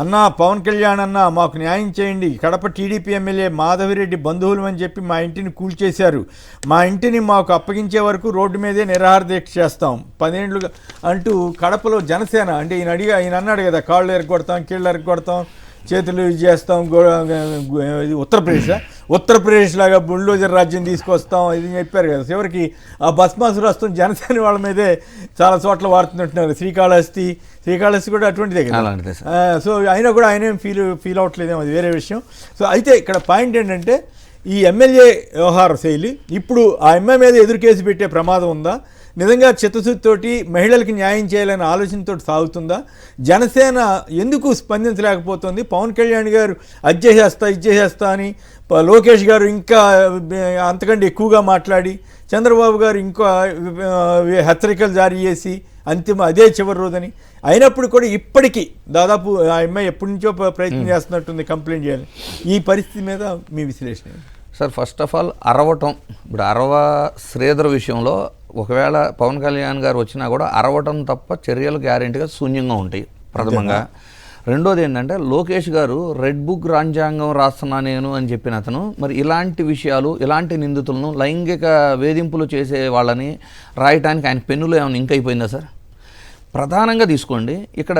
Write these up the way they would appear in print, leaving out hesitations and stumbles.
అన్న పవన్ కళ్యాణ్ అన్న మాకు న్యాయం చేయండి, కడప టీడీపీ ఎమ్మెల్యే మాధవిరెడ్డి బంధువులు అని చెప్పి మా ఇంటిని కూల్చేశారు, మా ఇంటిని మాకు అప్పగించే వరకు రోడ్డు మీదే నిరాహార దీక్ష చేస్తాం 10 ఏళ్ళుగా అంటూ కడపలో జనసేన అంటే ఈయన అన్నాడు కదా, కాళ్ళు ఎరగొడతాం, కీళ్ళు ఎరగొడతాం, చేతులు ఇది చేస్తాం, ఉత్తరప్రదేశ్ లాగా బుల్డోజర్ రాజ్యం తీసుకొస్తాం ఇది చెప్పారు కదా. చివరికి ఆ భస్మాసురు వస్తాం జనసేన వాళ్ళ మీదే చాలా చోట్ల వాడుతున్నట్టున్నారు. శ్రీకాళహస్తి కూడా అటువంటిదే కదా. సో అయినా కూడా ఆయన ఏం ఫీల్ అవ్వట్లేదేమో, అది వేరే విషయం. సో అయితే ఇక్కడ పాయింట్ ఏంటంటే ఈ ఎమ్మెల్యే వ్యవహార శైలి ఇప్పుడు ఆ ఎమ్మెల్యే మీద ఎదురు కేసు పెట్టే ప్రమాదం ఉందా, నిజంగా చిత్తశుద్ధితోటి మహిళలకి న్యాయం చేయాలనే ఆలోచనతో సాగుతుందా, జనసేన ఎందుకు స్పందించలేకపోతుంది, పవన్ కళ్యాణ్ గారు ఇది చేసేస్తా అని లోకేష్ గారు ఇంకా అంతకంటే ఎక్కువగా మాట్లాడి చంద్రబాబు గారు ఇంకా హెచ్చరికలు జారీ చేసి అదే చివరి రోజని అయినప్పుడు కూడా ఇప్పటికీ దాదాపు ఆ అమ్మాయి ఎప్పటి నుంచో ప్రయత్నం చేస్తున్నట్టుంది కంప్లైంట్ చేయాలి. ఈ పరిస్థితి మీద మీ విశ్లేషణ సార్? ఫస్ట్ ఆఫ్ ఆల్ అరవటం, ఇప్పుడు శ్రీధర్ విషయంలో ఒకవేళ పవన్ కళ్యాణ్ గారు వచ్చినా కూడా అరవటం తప్ప చర్యలు గ్యారెంటీగా శూన్యంగా ఉంటాయి ప్రథమంగా. రెండోది ఏంటంటే లోకేష్ గారు రెడ్ బుక్ రాజ్యాంగం రాస్తున్నా నేను అని చెప్పిన అతను మరి ఇలాంటి విషయాలు, ఇలాంటి నిందితులను లైంగిక వేధింపులు చేసే వాళ్ళని రాయటానికి ఆయన పెన్నులో ఏమైనా ఇంక్ అయిపోయిందా సార్? ప్రధానంగా తీసుకోండి, ఇక్కడ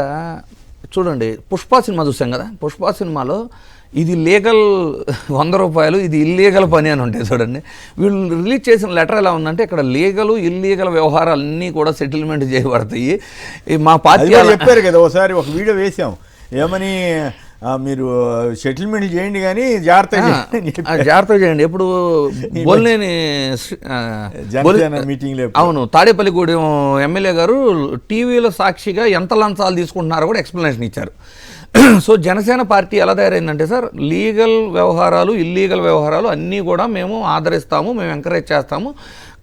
చూడండి పుష్ప సినిమా చూసాం కదా, పుష్ప సినిమాలో ఇది లీగల్ 100 రూపాయలు, ఇది ఇల్లీగల్ పని అని ఉంటాయి చూడండి. వీళ్ళు రిలీజ్ చేసిన లెటర్ ఎలా ఉందంటే ఇక్కడ లీగల్ ఇల్లీగల్ వ్యవహారాలన్నీ కూడా సెటిల్మెంట్ చేయబడతాయి. మా పార్టీ చెప్పారు కదా, ఒకసారి ఒక వీడియో వేసాం ఏమని, మీరు సెటిల్మెంట్ చేయండి కానీ జాగ్రత్త చేయండి. ఎప్పుడు బోల్నేని మీటింగ్ అవును తాడేపల్లిగూడెం ఎమ్మెల్యే గారు టీవీలో సాక్షిగా ఎంత లంచాలు తీసుకుంటున్నారో కూడా ఎక్స్ప్లెనేషన్ ఇచ్చారు. సో జనసేన పార్టీ ఎలా తయారైందంటే సార్, లీగల్ వ్యవహారాలు ఇల్లీగల్ వ్యవహారాలు అన్నీ కూడా మేము ఆదరిస్తాము, మేము ఎంకరేజ్ చేస్తాము,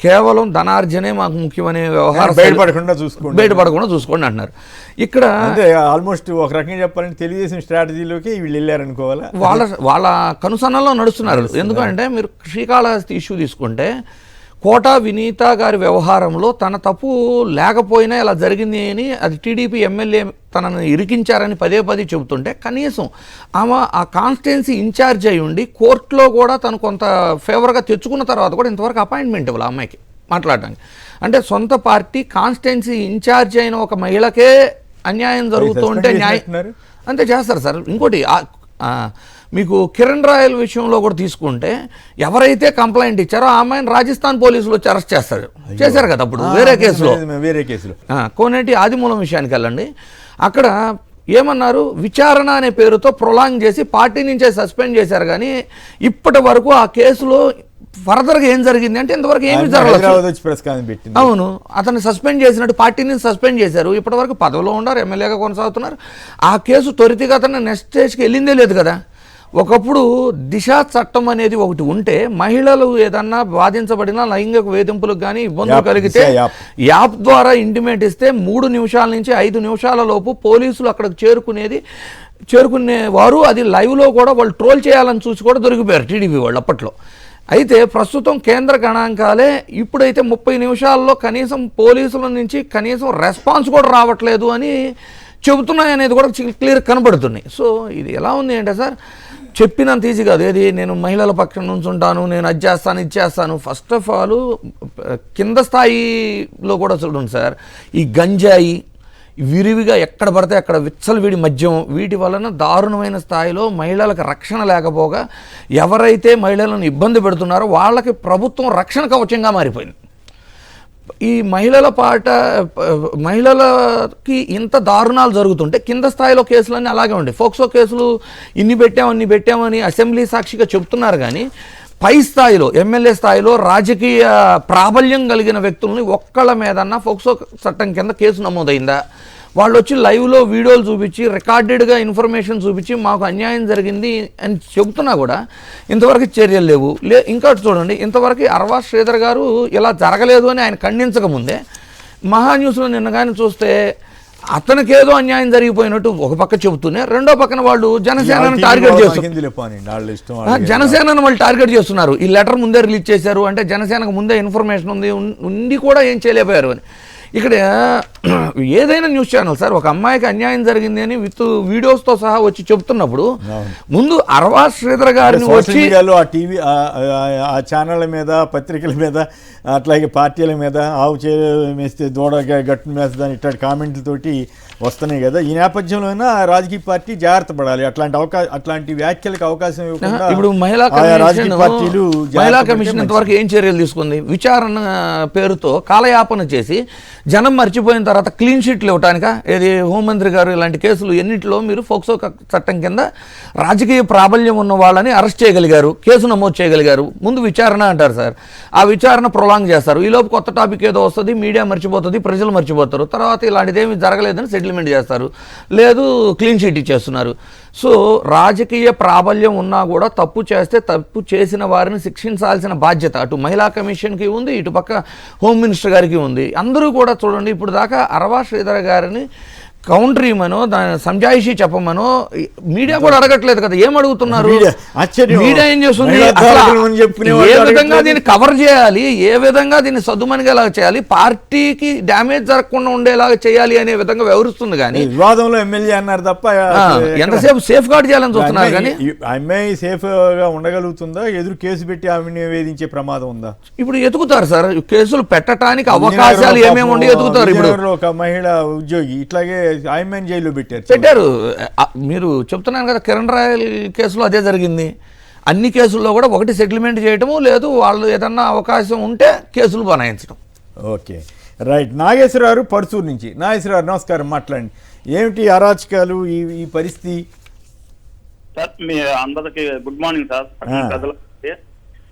కేవలం ధనార్జనే మాకు ముఖ్యమనే వ్యవహారం బయటపడకుండా చూసుకోండి అంటున్నారు. ఇక్కడ ఆల్మోస్ట్ ఒక రకంగా చెప్పాలంటే తెలుగుదేశం స్ట్రాటజీలోకి వీళ్ళు వెళ్ళారనుకోవాలా, వాళ్ళ కనుసన్నల్లో నడుస్తున్నారు. ఎందుకంటే మీరు శ్రీకాళహస్తి ఇష్యూ తీసుకుంటే కోటా వినీత గారి వ్యవహారంలో తన తప్పు లేకపోయినా ఇలా జరిగింది అని అది టీడీపీ ఎమ్మెల్యే తనను ఇరికించారని పదే చెబుతుంటే కనీసం ఆమె ఆ కాన్స్టిట్యున్సీ ఇన్ఛార్జ్ అయి ఉండి కోర్టులో కూడా తను కొంత ఫేవర్గా తెచ్చుకున్న తర్వాత కూడా ఇంతవరకు అపాయింట్మెంట్ ఇవ్వాలి అమ్మాయికి మాట్లాడడానికి. అంటే సొంత పార్టీ కాన్స్టిట్యున్సీ ఇన్ఛార్జ్ అయిన ఒక మహిళకే అన్యాయం జరుగుతుంటే న్యాయం అంతే చేస్తారు సార్. ఇంకోటి మీకు కిరణ్ రాయల్ విషయంలో కూడా తీసుకుంటే ఎవరైతే కంప్లైంట్ ఇచ్చారో ఆ అమ్మాయిని రాజస్థాన్ పోలీసులు వచ్చి అరెస్ట్ చేశారు కదా అప్పుడు వేరే కేసులో. కోనేటి ఆదిమూలం విషయానికి వెళ్ళండి, అక్కడ ఏమన్నారు, విచారణ అనే పేరుతో ప్రొలాంగ్ చేసి పార్టీ నుంచే సస్పెండ్ చేశారు. కానీ ఇప్పటి వరకు ఆ కేసులో ఫర్దర్గా ఏం జరిగింది అంటే ఇంతవరకు ఏమి జరగలేదు. అవును, అతన్ని సస్పెండ్ చేసినట్టు పార్టీని సస్పెండ్ చేశారు, ఇప్పటివరకు పదవిలో ఉన్నారు, ఎమ్మెల్యేగా కొనసాగుతున్నారు. ఆ కేసు త్వరితగతిన నెక్స్ట్ స్టేజ్కి వెళ్ళిందే లేదు కదా. ఒకప్పుడు దిశ చట్టం అనేది ఒకటి ఉంటే మహిళలు ఏదన్నా బాధించబడినా లైంగిక వేధింపులకు కానీ ఇబ్బందులు కలిగితే యాప్ ద్వారా ఇంటిమేట్ ఇస్తే 3 నిమిషాల నుంచి 5 నిమిషాల లోపు పోలీసులు అక్కడికి చేరుకునేవారు. అది లైవ్లో కూడా వాళ్ళు ట్రోల్ చేయాలని చూసి కూడా దొరికిపోయారు టీడీపీ వాళ్ళు అప్పట్లో. అయితే ప్రస్తుతం కేంద్ర గణాంకాలే ఇప్పుడైతే 30 నిమిషాల్లో కనీసం పోలీసుల నుంచి కనీసం రెస్పాన్స్ కూడా రావట్లేదు అని చెబుతున్నాయి అనేది కూడా క్లియర్ కనబడుతున్నాయి. సో ఇది ఎలా ఉంది అంటే సార్, చెప్పినంత ఈజీ కాదు. ఏది నేను మహిళల పక్షం నుంచి ఉంటాను, నేను అది చేస్తాను ఇది చేస్తాను. ఫస్ట్ ఆఫ్ ఆల్ కింద స్థాయిలో కూడా చూడండి సార్, ఈ గంజాయి విరివిగా ఎక్కడ పడితే అక్కడ విచ్చలవిడి మద్యం, వీటి వలన దారుణమైన స్థాయిలో మహిళలకు రక్షణ లేకపోగా ఎవరైతే మహిళలను ఇబ్బంది పెడుతున్నారో వాళ్ళకి ప్రభుత్వం రక్షణ కవచంగా మారిపోయింది. ఈ మహిళలకి ఇంత దారుణాలు జరుగుతుంటే కింద స్థాయిలో కేసులన్నీ అలాగే ఉండే. ఫోక్సో కేసులు ఇన్ని పెట్టామని అసెంబ్లీ సాక్షిగా చెప్తున్నారు. కానీ పై స్థాయిలో ఎమ్మెల్యే స్థాయిలో రాజకీయ ప్రాబల్యం కలిగిన వ్యక్తులని ఒక్కళ్ళ మీదన్నా ఫోక్సో చట్టం కింద కేసు నమోదైందా? వాళ్ళు వచ్చి లైవ్లో వీడియోలు చూపించి రికార్డెడ్గా ఇన్ఫర్మేషన్ చూపించి మాకు అన్యాయం జరిగింది అని చెబుతున్నా కూడా ఇంతవరకు చర్యలు లేవు. ఇంకా చూడండి, ఇంతవరకు శ్రీధర్ గారు ఇలా జరగలేదు అని ఆయన ఖండించకముందే మహాన్యూస్లో నిన్న కానీ చూస్తే అతనికేదో అన్యాయం జరిగిపోయినట్టు ఒక పక్క చెబుతూనే రెండో పక్కన వాళ్ళు జనసేనను టార్గెట్ చేస్తున్నారు. ఈ లెటర్ ముందే రిలీజ్ చేశారు అంటే జనసేనకు ముందే ఇన్ఫర్మేషన్ ఉండి కూడా ఏం చేయలేకపోయారు అని. ఇక్కడ ఏదైనా న్యూస్ ఛానల్ సార్ ఒక అమ్మాయికి అన్యాయం జరిగింది అని విత్ వీడియోస్తో సహా వచ్చి చెప్తున్నప్పుడు ముందు అరవా శ్రీధర్ గారిని వచ్చి మీడియాలో ఆ టీవీ ఆ ఛానళ్ళ మీద పత్రికల మీద అట్లాగే పార్టీల మీద ఆవు మేస్తే దూడ గట్టును మేస్తుందని ఇట్లాంటి కామెంట్లతోటి వస్తున్నాయి కదా. ఈ నేపథ్యంలోనే రాజకీయ పార్టీ జాగ్రత్త పడాలి, అట్లాంటి వ్యాఖ్యలకు అవకాశం ఇవ్వకుండా. ఇప్పుడు మహిళా కమిషన్ ఇంతవరకు ఏం చర్యలు తీసుకుంది? విచారణ పేరుతో కాలయాపన చేసి జనం మర్చిపోయిన తర్వాత క్లీన్ షీట్లు ఇవ్వటానిక ఏది హోంమంత్రి గారు ఇలాంటి కేసులు ఎన్నింటిలో మీరు ఫోక్సో చట్టం కింద రాజకీయ ప్రాబల్యం ఉన్న వాళ్ళని అరెస్ట్ చేయగలిగారు, కేసు నమోదు చేయగలిగారు. ముందు విచారణ అంటారు సార్, ఆ విచారణ ప్రొలాంగ్ చేస్తారు. ఈలోపు కొత్త టాపిక్ ఏదో వస్తుంది, మీడియా మర్చిపోతుంది, ప్రజలు మర్చిపోతారు. తర్వాత ఇలాంటిది ఏమి జరగలేదని సెటిల్మెంట్ చేస్తారు, లేదు క్లీన్ షీట్ ఇచ్చేస్తున్నారు. సో రాజకీయ ప్రాబల్యం ఉన్నా కూడా తప్పు చేస్తే తప్పు చేసిన వారిని శిక్షించాల్సిన బాధ్యత అటు మహిళా కమిషన్కి ఉంది, ఇటు పక్క హోమ్ మినిస్టర్ గారికి ఉంది. అందరూ కూడా చూడండి, ఇప్పుడు దాకా అరవా శ్రీధర్ గారిని కౌంటర్ ఇవ్వమనో దాని సంజాయిషీ చెప్పమనో మీడియా కూడా అడగట్లేదు కదా. ఏం అడుగుతున్నారు? మీడియా ఏం చేస్తుంది? ఏ విధంగా దీన్ని కవర్ చేయాలి, ఏ విధంగా దీన్ని సద్దుమణిగేలాగా చేయాలి, పార్టీకి డ్యామేజ్ జరగకుండా ఉండేలాగా చేయాలి అనే విధంగా వ్యవహరిస్తుంది. కానీ వివాదంలో ఎమ్మెల్యే అన్నారు తప్ప ఎంతసేపు సేఫ్ గార్డ్ చేయాలని చూస్తున్నారు. కానీ అమ్మాయి సేఫ్ గా ఉండగలుగుతుందా? ఎదురు కేసు పెట్టి ఆమెను వేధించే ప్రమాదం ఉందా? ఇప్పుడు ఎతుకుతారు సార్, కేసులు పెట్టడానికి అవకాశాలు ఏమేమి ఉండి ఎతుకుతారు. ఇప్పుడు ఒక మహిళా ఉద్యోగి ఇట్లాగే ఐఎంఎన్ జైల్లో పెట్టారు. మీరు చెప్తున్నాను కదా, కిరణ్ రాయల్ కేసులో అదే జరిగింది. అన్ని కేసుల్లో కూడా ఒకటి సెటిల్మెంట్ చేయటము, లేదు వాళ్ళు ఏదన్నా అవకాశం ఉంటే కేసులు బనాయించడం. Okay right. నాగేశ్వరరావు పర్చూరు నుంచి. నాగేశ్వరరావు నమస్కారం, మాట్లాడండి. ఏమిటి అరాచకాలు, ఈ పరిస్థితి? సార్ మీ అందరికి గుడ్ మార్నింగ్ సార్.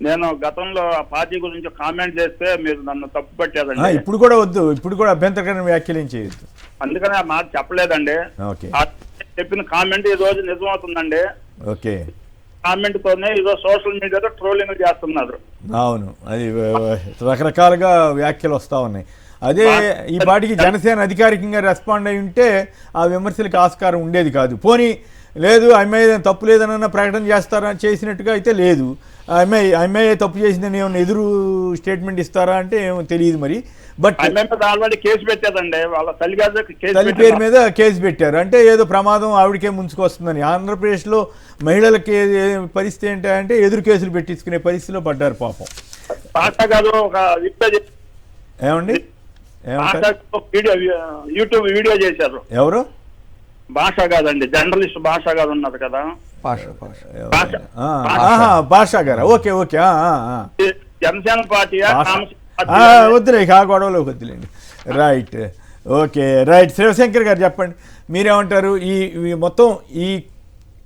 నేను గతంలో ఆ పార్టీ గురించి కామెంట్ చేస్తే మీరు నన్ను తప్పు పెట్టేదండి. ఇప్పుడు కూడా వద్దు, ఇప్పుడు కూడా అభ్యంతరకరమైన వ్యాఖ్యలు ఏం చేయొద్దు. అందుకని ఆ మాట చెప్పలేదండి. చెప్పిన కామెంట్ ఈ రోజు నిజమవుతుందండి. ఓకే, కామెంట్ తోనే ఈరోజు సోషల్ మీడియాలో ట్రోలింగ్ చేస్తున్నారు. అవును, అది రకరకాలుగా వ్యాఖ్యలు వస్తా ఉన్నాయి. అదే ఈ పార్టీకి జనసేన అధికారికంగా రెస్పాండ్ అయి ఉంటే ఆ విమర్శలకు ఆస్కారం ఉండేది కాదు. పోనీ లేదు అమ్మాయి తప్పు లేదన్న ప్రకటన చేసినట్టుగా అయితే లేదు. అమ్మాయి తప్పు చేసిందని ఏమైనా ఎదురు స్టేట్మెంట్ ఇస్తారా అంటే ఏమో తెలియదు మరి. బట్ ఆల్రెడీ కేసు పెట్టారండి, వాళ్ళ తల్లి పేరు మీద కేసు పెట్టారు అంటే ఏదో ప్రమాదం ఆవిడకే ముంచుకొస్తుందని. ఆంధ్రప్రదేశ్లో మహిళలకి పరిస్థితి ఏంటంటే ఎదురు కేసులు పెట్టించుకునే పరిస్థితిలో పడ్డారు పాపం. ఏమండి యూట్యూబ్ వీడియో చేశారు. ఎవరు? భాష కాదండి, జర్నలిస్ట్ భాష గారు ఉన్నారు కదా. భాషా గారు. Okay okay. జనసేన పార్టీ వద్దులే, ఆ గొడవలోకి వద్దులేండి. Right, okay right. శివశంకర్ గారు చెప్పండి, మీరేమంటారు? ఈ మొత్తం ఈ